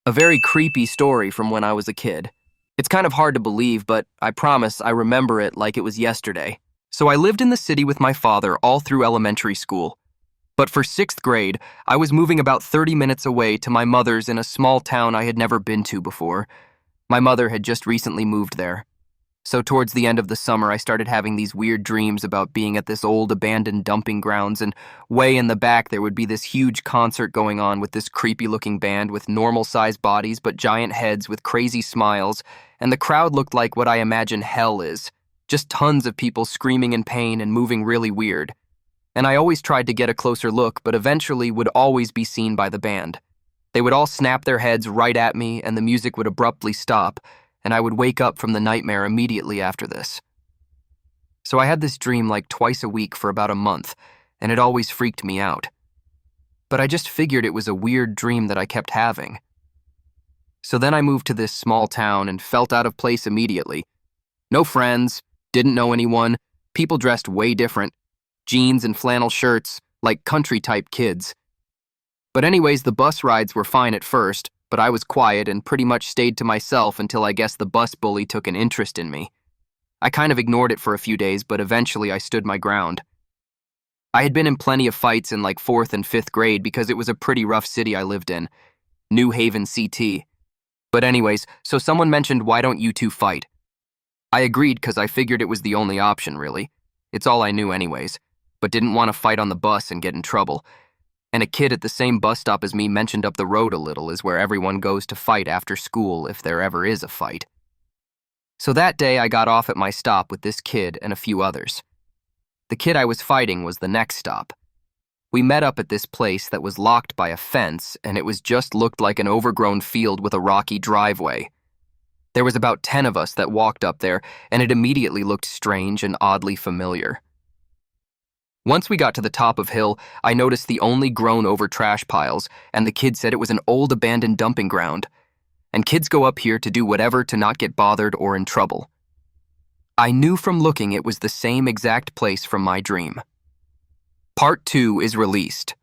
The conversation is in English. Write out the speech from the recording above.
A very creepy story from when I was a kid. It's kind of hard to believe, but I promise I remember it like it was yesterday. So I lived in the city with my father all through elementary school. But for sixth grade, I was moving about 30 minutes away to my mother's in a small town I had never been to before. My mother had just recently moved there. So towards the end of the summer, I started having these weird dreams about being at this old abandoned dumping grounds, and way in the back there would be this huge concert going on with this creepy-looking band with normal-sized bodies but giant heads with crazy smiles, and the crowd looked like what I imagine hell is. Just tons of people screaming in pain and moving really weird. And I always tried to get a closer look, but eventually would always be seen by the band. They would all snap their heads right at me, and the music would abruptly stop, and I would wake up from the nightmare immediately after this. So I had this dream like twice a week for about a month, and it always freaked me out. But I just figured it was a weird dream that I kept having. So then I moved to this small town and felt out of place immediately. No friends, didn't know anyone, people dressed way different, jeans and flannel shirts, like country-type kids. But anyways, the bus rides were fine at first, but I was quiet and pretty much stayed to myself until I guess the bus bully took an interest in me. I kind of ignored it for a few days, but eventually I stood my ground. I had been in plenty of fights in like 4th and 5th grade because it was a pretty rough city I lived in, New Haven, CT. But anyways, so someone mentioned, why don't you two fight? I agreed because I figured it was the only option, really. It's all I knew anyways, but didn't want to fight on the bus and get in trouble. And a kid at the same bus stop as me mentioned up the road a little is where everyone goes to fight after school if there ever is a fight. So that day I got off at my stop with this kid and a few others. The kid I was fighting was the next stop. We met up at this place that was locked by a fence, and it was just looked like an overgrown field with a rocky driveway. There was about 10 of us that walked up there, and it immediately looked strange and oddly familiar. Once we got to the top of hill, I noticed the only grown-over trash piles, and the kid said it was an old abandoned dumping ground. And kids go up here to do whatever to not get bothered or in trouble. I knew from looking it was the same exact place from my dream. Part 2 is released.